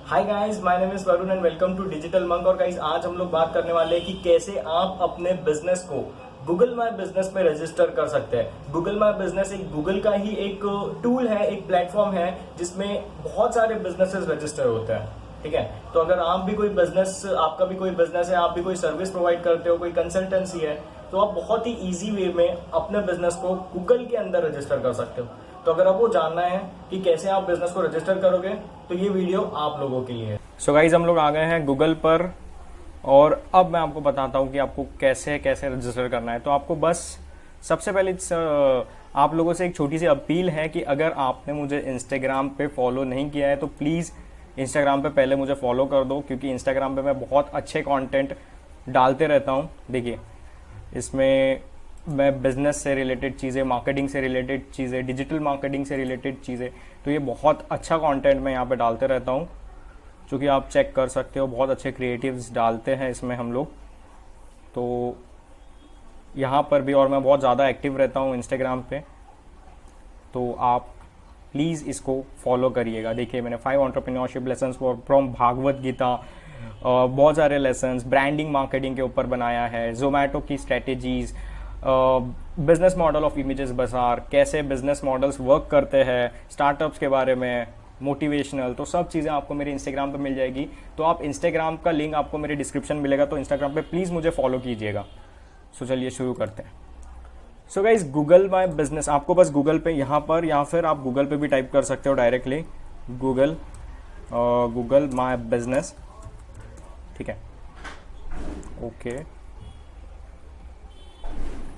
Hi guys, my name is Varun and welcome to digital monk. और guys आज हम लोग बात करने वाले हैं कि कैसे आप अपने बिजनेस को गूगल माय बिजनेस पे रजिस्टर कर सकते हैं। गूगल माय बिजनेस एक गूगल का ही एक टूल है, एक प्लेटफॉर्म है जिसमें बहुत सारे बिजनेसेस रजिस्टर होते हैं। ठीक है, तो अगर आप भी कोई बिजनेस, आपका भी कोई बिजनेस है, आप भी कोई सर्विस प्रोवाइड करते हो, कोई कंसल्टेंसी है, तो आप बहुत ही इजी वे में अपने बिजनेस को गूगल के अंदर रजिस्टर कर सकते हो। तो अगर आपको जानना है कि कैसे आप बिजनेस को रजिस्टर करोगे तो ये वीडियो आप लोगों के लिए है। सो गाइज, हम लोग आ गए हैं गूगल पर और अब मैं आपको बताता हूँ कि आपको कैसे कैसे रजिस्टर करना है। तो आपको बस सबसे पहले आप लोगों से एक छोटी सी अपील है कि अगर आपने मुझे इंस्टाग्राम पे फॉलो नहीं किया है तो प्लीज़ इंस्टाग्राम पे पहले मुझे फॉलो कर दो, क्योंकि इंस्टाग्राम पे मैं बहुत अच्छे कंटेंट डालते रहता हूँ। देखिए, इसमें मैं बिजनेस से रिलेटेड चीज़ें, मार्केटिंग से रिलेटेड चीज़ें, डिजिटल मार्केटिंग से रिलेटेड चीज़ें, तो ये बहुत अच्छा कंटेंट मैं यहाँ पे डालते रहता हूँ, जो कि आप चेक कर सकते हो। बहुत अच्छे क्रिएटिव्स डालते हैं इसमें हम लोग, तो यहाँ पर भी। और मैं बहुत ज़्यादा एक्टिव रहता हूँ इंस्टाग्राम पे, तो आप प्लीज़ इसको फॉलो करिएगा। देखिए, मैंने 5 entrepreneurship lessons from Bhagavad Gita, बहुत सारे लेसन्स ब्रांडिंग मार्केटिंग के ऊपर बनाया है, जोमेटो की strategies, business model of images बाजार, कैसे बिजनेस मॉडल्स वर्क करते हैं, स्टार्टअप्स के बारे में, मोटिवेशनल, तो सब चीज़ें आपको मेरे इंस्टाग्राम पे मिल जाएगी। तो आप इंस्टाग्राम का लिंक आपको मेरे डिस्क्रिप्शन मिलेगा, तो इंस्टाग्राम पे प्लीज़ मुझे फॉलो कीजिएगा। सो चलिए शुरू करते हैं। So guys, Google my business, आपको बस गूगल पे यहाँ पर, या फिर आप गूगल पे भी टाइप कर सकते हो डायरेक्टली, गूगल माय बिजनेस। ठीक है, ओके।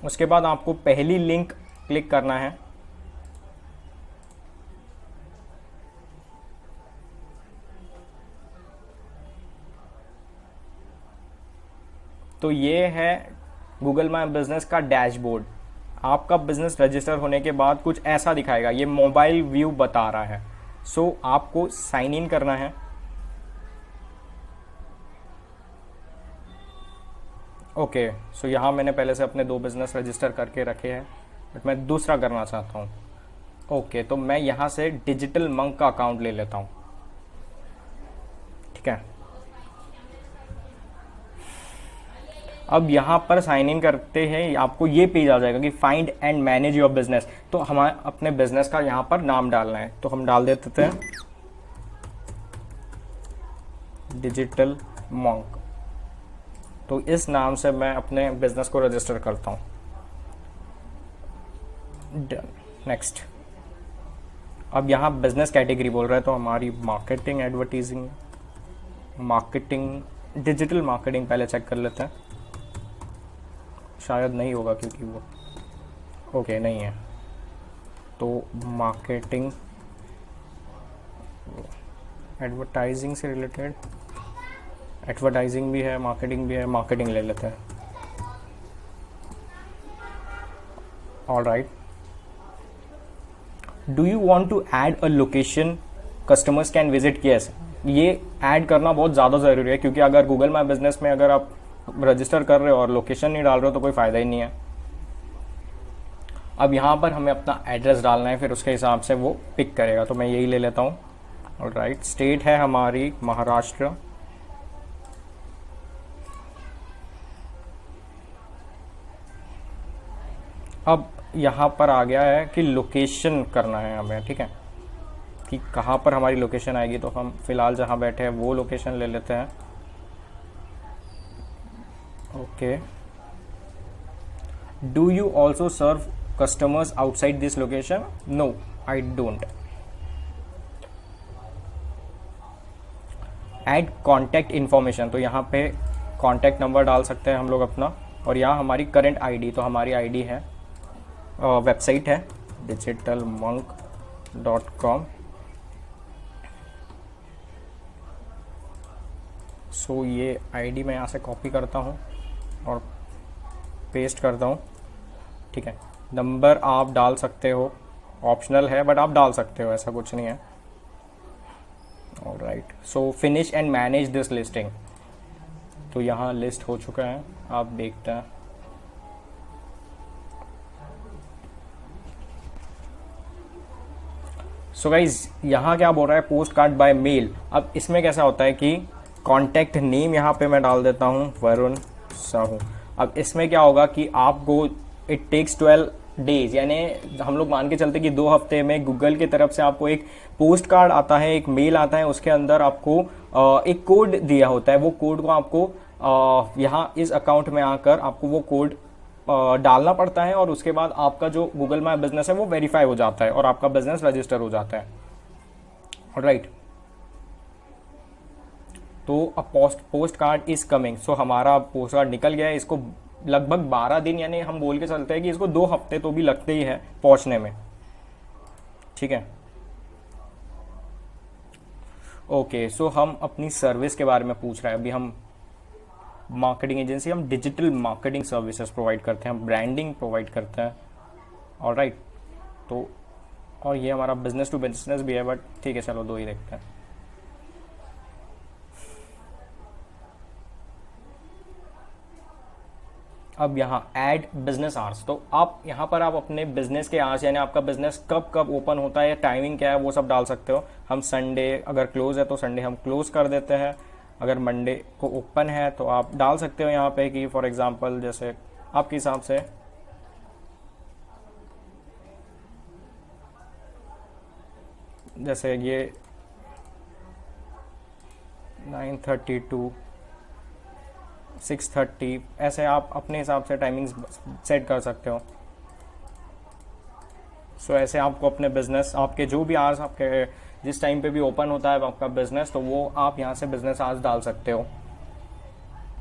उसके बाद आपको पहली लिंक क्लिक करना है। तो ये है गूगल माय बिजनेस का डैशबोर्ड। आपका बिजनेस रजिस्टर होने के बाद कुछ ऐसा दिखाएगा, ये मोबाइल व्यू बता रहा है। सो आपको साइन इन करना है। ओके, सो यहाँ मैंने पहले से अपने 2 बिजनेस रजिस्टर करके रखे हैं, बट मैं दूसरा करना चाहता हूँ। ओके, तो मैं यहाँ से डिजिटल मंक का अकाउंट ले लेता हूँ। ठीक है, अब यहाँ पर साइन इन करते हैं, आपको ये पेज आ जाएगा कि find and manage your business. तो हमें अपने बिजनेस का यहाँ पर नाम डालना है, तो हम डाल देते हैं डिजिटल मंक। तो इस नाम से मैं अपने बिजनेस को रजिस्टर करता हूँ। Done, next. अब यहाँ बिजनेस कैटेगरी बोल रहा है, तो हमारी marketing, advertising, marketing, digital marketing पहले चेक कर लेते हैं। शायद नहीं होगा क्योंकि वो ओके नहीं है, तो मार्केटिंग, एडवर्टाइजिंग से रिलेटेड, एडवर्टाइजिंग भी है, मार्केटिंग भी है, मार्केटिंग ले लेते हैं। All right, do you want to add a location customers can visit? Yes, ये ऐड करना बहुत ज़्यादा ज़रूरी है, क्योंकि अगर गूगल माय बिजनेस में अगर आप रजिस्टर कर रहे हो और लोकेशन नहीं डाल रहे हो तो कोई फ़ायदा ही नहीं है। अब यहाँ पर हमें अपना एड्रेस डालना है, फिर उसके हिसाब से वो पिक करेगा, तो मैं यही ले लेता हूँ। ऑल राइट, स्टेट है हमारी महाराष्ट्र। अब यहाँ पर आ गया है कि लोकेशन करना है हमें। ठीक है, कि कहाँ पर हमारी लोकेशन आएगी, तो हम फिलहाल जहाँ बैठे हैं वो लोकेशन ले लेते हैं। Okay, do you also serve customers outside this location? No, I don't. Add contact information, तो यहाँ पे कॉन्टैक्ट नंबर डाल सकते हैं हम लोग अपना, और यहाँ हमारी करंट आईडी, तो हमारी आईडी है, वेबसाइट है digitalmonk.com। सो ये आईडी मैं यहाँ से कॉपी करता हूँ और पेस्ट करता हूँ। ठीक है, नंबर आप डाल सकते हो, ऑप्शनल है बट आप डाल सकते हो, ऐसा कुछ नहीं है। Alright, so finish and manage this listing. तो यहाँ लिस्ट हो चुका है, आप देखते हैं। सो गाइज यहाँ क्या बोल रहा है, पोस्ट कार्ड बाय मेल। अब इसमें कैसा होता है कि कॉन्टैक्ट नेम यहाँ पे मैं डाल देता हूँ वरुण साहू। अब इसमें क्या होगा कि आपको इट टेक्स 12 डेज, यानी हम लोग मान के चलते कि 2 हफ्ते में गूगल की तरफ से आपको एक पोस्ट कार्ड आता है, एक मेल आता है, उसके अंदर आपको एक कोड दिया होता है। वो कोड को आपको यहाँ इस अकाउंट में आकर आपको वो कोड डालना पड़ता है और उसके बाद आपका जो गूगल माई बिजनेस है वो वेरीफाई हो जाता है और आपका बिजनेस रजिस्टर हो जाता है। ऑलराइट, तो अब पोस्ट कार्ड इज कमिंग। सो हमारा पोस्ट कार्ड निकल गया है। इसको लगभग 12 दिन, यानी हम बोल के चलते हैं कि इसको 2 हफ्ते तो भी लगते ही है पहुंचने में। ठीक है, ओके। सो हम अपनी सर्विस के बारे में पूछ रहे हैं। अभी हम मार्केटिंग एजेंसी, हम डिजिटल मार्केटिंग सर्विसेज प्रोवाइड करते हैं, हम ब्रांडिंग प्रोवाइड करते हैं। ऑलराइट, तो और ये हमारा बिजनेस टू बिजनेस भी है, बट ठीक है चलो 2 ही देखते हैं। अब यहाँ ऐड बिजनेस आवर्स, तो आप यहाँ पर आप अपने बिजनेस के आवर्स, यानी आपका बिजनेस कब कब ओपन होता है, टाइमिंग क्या है, वो सब डाल सकते हो। हम संडे अगर क्लोज है तो संडे हम क्लोज कर देते हैं, अगर मंडे को ओपन है तो आप डाल सकते हो यहाँ पे कि फॉर एग्जांपल जैसे आपके हिसाब से जैसे ये 9:30 to 6:30, ऐसे आप अपने हिसाब से टाइमिंग्स सेट कर सकते हो। सो ऐसे आपको अपने बिजनेस, आपके जो भी आवर्स आपके जिस टाइम पे भी ओपन होता है आपका बिजनेस, तो वो आप यहाँ से बिजनेस आवर्स डाल सकते हो।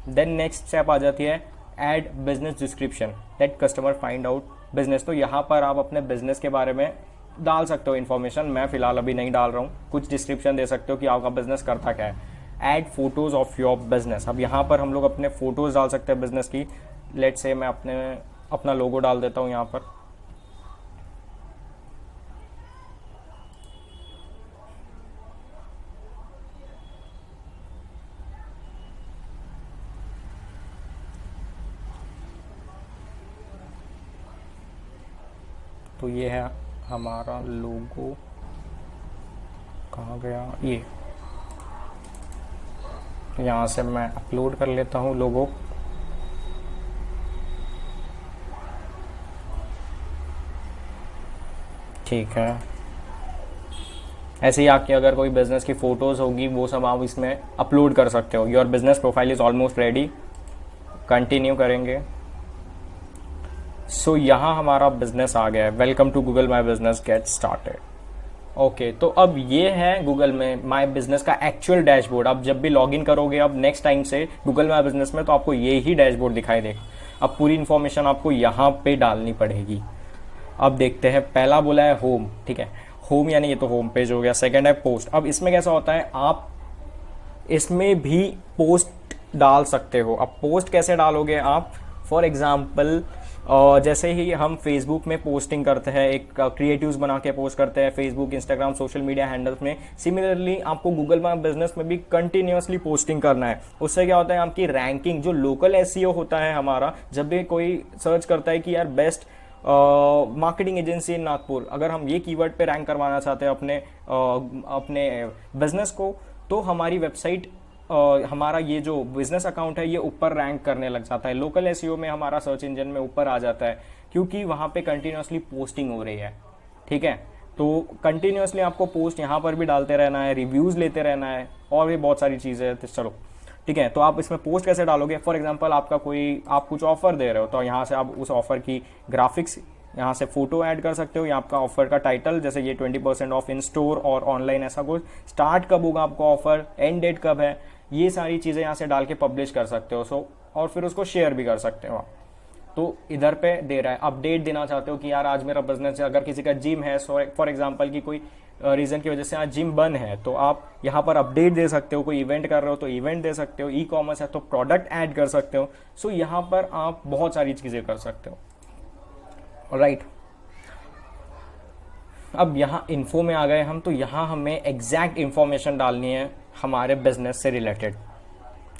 देन नेक्स्ट स्टेप आ जाती है add business description, let customer find out business. तो यहाँ पर आप अपने बिजनेस के बारे में डाल सकते हो इन्फॉर्मेशन। मैं फिलहाल अभी नहीं डाल रहा हूँ, कुछ डिस्क्रिप्शन दे सकते हो कि आपका बिजनेस करता क्या है। Add photos of your business, अब यहाँ पर हम लोग अपने फोटोज डाल सकते हैं बिजनेस की। लेट से मैं अपना लोगो डाल देता हूँ यहाँ पर। तो ये है हमारा लोगो, कहाँ गया ये, यहाँ से मैं अपलोड कर लेता हूँ लोगो। ठीक है, ऐसे ही आपकी अगर कोई बिजनेस की फोटोज होगी वो सब आप इसमें अपलोड कर सकते हो। Your business profile is almost ready, continue करेंगे। सो यहाँ हमारा बिजनेस आ गया है। Welcome to Google my business, get started. Okay, तो अब ये है गूगल में माई बिजनेस का एक्चुअल डैशबोर्ड। आप जब भी लॉगिन करोगे अब नेक्स्ट टाइम से गूगल माई बिजनेस में, तो आपको ये ही डैशबोर्ड दिखाई देगा। अब पूरी इन्फॉर्मेशन आपको यहाँ पे डालनी पड़ेगी। अब देखते हैं, पहला बोला है होम, ठीक है, होम यानी ये तो होम पेज हो गया। सेकंड है पोस्ट। अब इसमें कैसा होता है, आप इसमें भी पोस्ट डाल सकते हो। अब पोस्ट कैसे डालोगे आप, फॉर एग्जाम्पल जैसे ही हम फेसबुक में पोस्टिंग करते हैं, एक क्रिएटिव्स बना के पोस्ट करते हैं Facebook, Instagram, social media handles में, सिमिलरली आपको गूगल माई बिजनेस में भी कंटिन्यूअसली पोस्टिंग करना है। उससे क्या होता है, आपकी रैंकिंग, जो लोकल एसईओ होता है हमारा, जब भी कोई सर्च करता है कि यार बेस्ट मार्केटिंग एजेंसी इन नागपुर, अगर हम ये कीवर्ड पे रैंक करवाना चाहते हैं अपने बिजनेस को, तो हमारी वेबसाइट, हमारा ये जो बिजनेस अकाउंट है ये ऊपर रैंक करने लग जाता है। लोकल एसईओ में हमारा सर्च इंजन में ऊपर आ जाता है, क्योंकि वहाँ पे कंटिन्यूअसली पोस्टिंग हो रही है। ठीक है, तो कंटिन्यूअसली आपको पोस्ट यहाँ पर भी डालते रहना है, रिव्यूज़ लेते रहना है, और भी बहुत सारी चीज़ें हैं। तो चलो ठीक है, तो आप इसमें पोस्ट कैसे डालोगे, फॉर एग्जाम्पल आप कुछ ऑफर दे रहे हो, तो यहाँ से आप उस ऑफर की ग्राफिक्स, यहाँ से फोटो ऐड कर सकते हो, या आपका ऑफर का टाइटल, जैसे ये 20% ऑफ इन स्टोर और ऑनलाइन, ऐसा कुछ, स्टार्ट कब होगा आपका ऑफर, एंड डेट कब है, ये सारी चीज़ें यहाँ से डाल के पब्लिश कर सकते हो। और फिर उसको शेयर भी कर सकते हो। तो इधर पे दे रहा है, अपडेट देना चाहते हो कि यार आज मेरा बिजनेस है, अगर किसी का जिम है, फॉर एग्जांपल कि कोई रीज़न की वजह से आज जिम बंद है, तो आप यहाँ पर अपडेट दे सकते हो। कोई इवेंट कर रहे हो तो इवेंट दे सकते हो, ई कॉमर्स है तो प्रोडक्ट ऐड कर सकते हो। सो यहाँ पर आप बहुत सारी चीज़ें कर सकते हो। राइट, अब यहाँ इन्फो में आ गए हम, तो यहाँ हमें एग्जैक्ट इन्फॉर्मेशन डालनी है हमारे बिजनेस से रिलेटेड।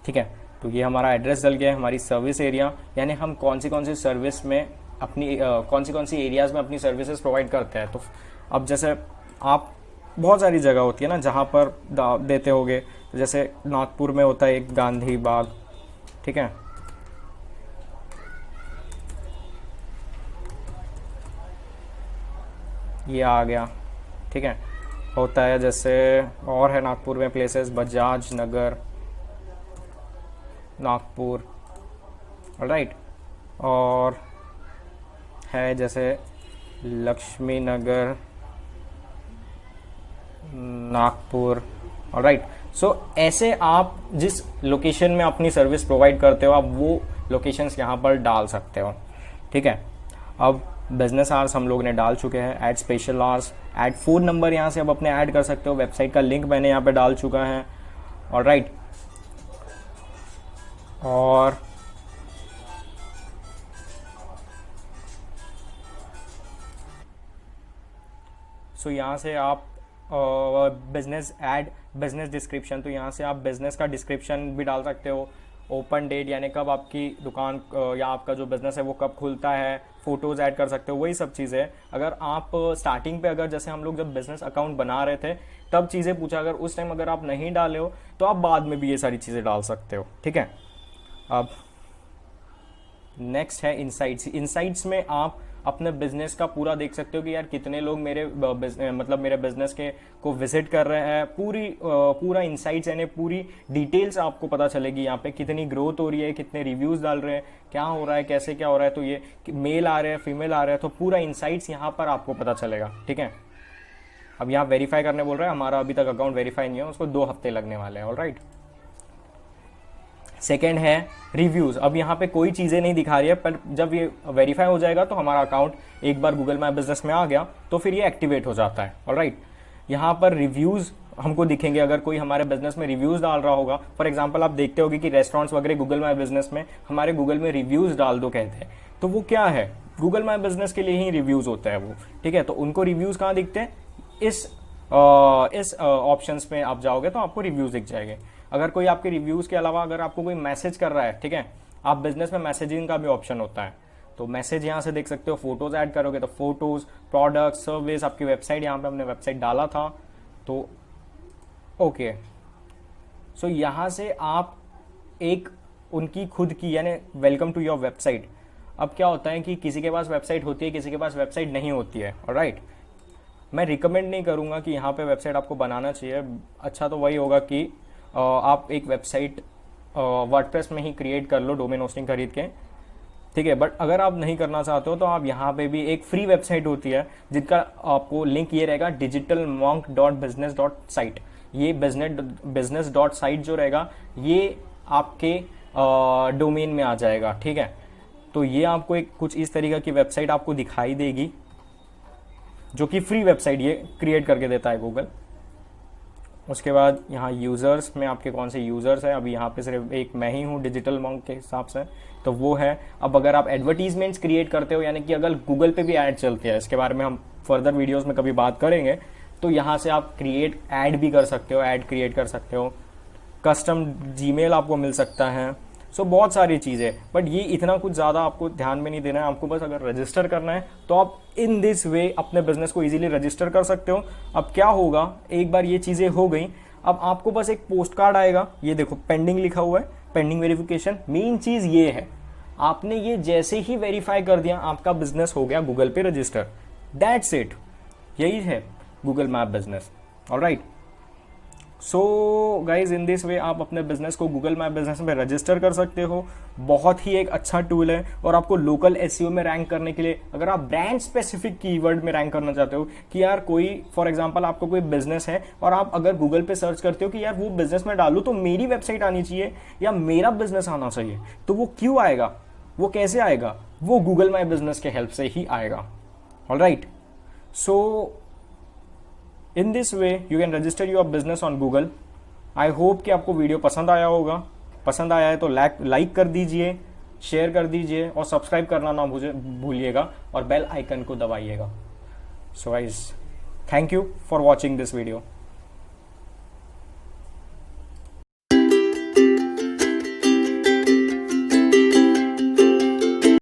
ठीक है, तो ये हमारा एड्रेस डल गया है, हमारी सर्विस एरिया, यानी हम कौन सी सर्विस में अपनी कौन सी एरियाज़ में अपनी सर्विसेज प्रोवाइड करते हैं। तो अब जैसे आप बहुत सारी जगह होती है ना जहाँ पर देते होगे। तो जैसे नागपुर में होता है एक गांधी बाग, ठीक है, ये आ गया, ठीक है, होता है। जैसे और है नागपुर में प्लेसेस, बजाज नगर नागपुर, राइट, और है जैसे लक्ष्मी नगर नागपुर, राइट। सो ऐसे आप जिस लोकेशन में अपनी सर्विस प्रोवाइड करते हो, आप वो लोकेशंस यहाँ पर डाल सकते हो, ठीक है। अब बिजनेस आवर्स हम लोग ने डाल चुके हैं, add special hours, add phone number यहाँ से आप अपने ऐड कर सकते हो, वेबसाइट का लिंक मैंने यहाँ पे डाल चुका है, और राइट। और सो यहाँ से आप बिजनेस ऐड, बिजनेस डिस्क्रिप्शन, तो यहाँ से आप बिजनेस का डिस्क्रिप्शन भी डाल सकते हो, ओपन डेट यानी कब आपकी दुकान या आपका जो बिजनेस है वो कब खुलता है, फोटोज़ ऐड कर सकते हो, वही सब चीज़ें। अगर आप स्टार्टिंग पे अगर जैसे हम लोग जब बिजनेस अकाउंट बना रहे थे तब चीज़ें पूछा, अगर उस टाइम अगर आप नहीं डाले हो तो आप बाद में भी ये सारी चीज़ें डाल सकते हो, ठीक है। अब नेक्स्ट है इनसाइट्स। इनसाइट्स में आप अपने बिजनेस का पूरा देख सकते हो कि यार कितने लोग मेरे मतलब मेरे बिजनेस के को विजिट कर रहे हैं, पूरा इनसाइट्स यानी पूरी डिटेल्स आपको पता चलेगी। यहाँ पे कितनी ग्रोथ हो रही है, कितने रिव्यूज डाल रहे हैं, क्या हो रहा है, कैसे क्या हो रहा है, तो ये मेल आ रहे हैं, फीमेल आ रहे हैं, तो पूरा इनसाइट्स यहाँ पर आपको पता चलेगा, ठीक है। अब यहाँ वेरीफाई करने बोल रहे हैं, हमारा अभी तक अकाउंट वेरीफाई नहीं है, उसको 2 हफ्ते लगने वाले हैं, ऑलराइट। सेकेंड है रिव्यूज़। अब यहाँ पे कोई चीज़ें नहीं दिखा रही है, पर जब ये वेरीफाई हो जाएगा तो हमारा अकाउंट एक बार गूगल माई बिजनेस में आ गया तो फिर ये एक्टिवेट हो जाता है, ऑलराइट। यहाँ पर रिव्यूज़ हमको दिखेंगे, अगर कोई हमारे बिजनेस में रिव्यूज़ डाल रहा होगा। फॉर एग्जांपल आप देखते होगे कि रेस्टोरेंट्स वगैरह गूगल माई बिजनेस में हमारे गूगल में रिव्यूज़ डाल दो कहते हैं, तो वो क्या है, गूगल माई बिजनेस के लिए ही रिव्यूज़ होता है वो, ठीक है। तो उनको रिव्यूज़ कहाँ दिखते हैं, इस ऑप्शंस में आप जाओगे तो आपको रिव्यूज़ दिख जाएंगे। अगर कोई आपके रिव्यूज़ के अलावा अगर आपको कोई मैसेज कर रहा है, ठीक है, आप बिजनेस में मैसेजिंग का भी ऑप्शन होता है, तो मैसेज यहाँ से देख सकते हो। फोटोज़ ऐड करोगे तो फोटोज़, प्रोडक्ट, सर्विस, आपकी वेबसाइट, यहाँ पे हमने वेबसाइट डाला था तो ओके। सो यहाँ से आप एक उनकी खुद की यानी वेलकम टू योर वेबसाइट। अब क्या होता है कि किसी के पास वेबसाइट होती है, किसी के पास वेबसाइट नहीं होती है, ऑलराइट। मैं रिकमेंड नहीं करूँगा कि यहाँ पे वेबसाइट आपको बनाना चाहिए। अच्छा तो वही होगा कि आप एक वेबसाइट वर्डप्रेस में ही क्रिएट कर लो, डोमेन होस्टिंग खरीद के, ठीक है। बट अगर आप नहीं करना चाहते हो तो आप यहाँ पे भी एक फ्री वेबसाइट होती है जिनका आपको लिंक ये रहेगा digitalmonk.business.site। ये business.site जो रहेगा ये आपके डोमेन में आ जाएगा, ठीक है। तो ये आपको एक कुछ इस तरीके की वेबसाइट आपको दिखाई देगी जो कि फ्री वेबसाइट ये क्रिएट करके देता है गूगल। उसके बाद यहाँ यूज़र्स में आपके कौन से यूज़र्स हैं, अभी यहाँ पे सिर्फ एक मैं ही हूँ डिजिटल मॉन्क के हिसाब से, तो वो है। अब अगर आप एडवर्टीजमेंट्स क्रिएट करते हो, यानी कि अगर गूगल पे भी ऐड चलती है, इसके बारे में हम फर्दर वीडियोस में कभी बात करेंगे, तो यहाँ से आप क्रिएट ऐड भी कर सकते हो, ऐड क्रिएट कर सकते हो, कस्टम जीमेल आपको मिल सकता है। सो बहुत सारी चीज़ें, बट ये इतना कुछ ज़्यादा आपको ध्यान में नहीं देना है। आपको बस अगर रजिस्टर करना है तो आप इन दिस वे अपने बिजनेस को इजीली रजिस्टर कर सकते हो। अब क्या होगा, एक बार ये चीज़ें हो गई, अब आपको बस एक पोस्ट कार्ड आएगा, ये देखो पेंडिंग लिखा हुआ है, पेंडिंग वेरिफिकेशन। मेन चीज़ ये है, आपने ये जैसे ही वेरीफाई कर दिया आपका बिजनेस हो गया गूगल पे रजिस्टर, दैट्स इट। यही है Google map business, alright. So guys in this way आप अपने बिजनेस को गूगल मैप बिजनेस में रजिस्टर कर सकते हो। बहुत ही एक अच्छा टूल है। और आपको लोकल एसईओ में रैंक करने के लिए, अगर आप ब्रांड स्पेसिफिक कीवर्ड में रैंक करना चाहते हो कि यार कोई फॉर एग्जांपल आपको कोई बिजनेस है और आप अगर गूगल पे सर्च करते हो कि यार वो बिजनेस में डालूं तो मेरी वेबसाइट आनी चाहिए या मेरा बिजनेस आना चाहिए, तो वो क्यों आएगा, वो कैसे आएगा, वो गूगल माई बिजनेस के हेल्प से ही आएगा, alright. So in this way you can register your business on Google. I hope कि आपको वीडियो पसंद आया होगा। पसंद आया है तो लाइक कर दीजिए, शेयर कर दीजिए और सब्सक्राइब करना ना भूलिएगा और बेल आइकन को दबाइएगा। So guys, thank you for watching this video.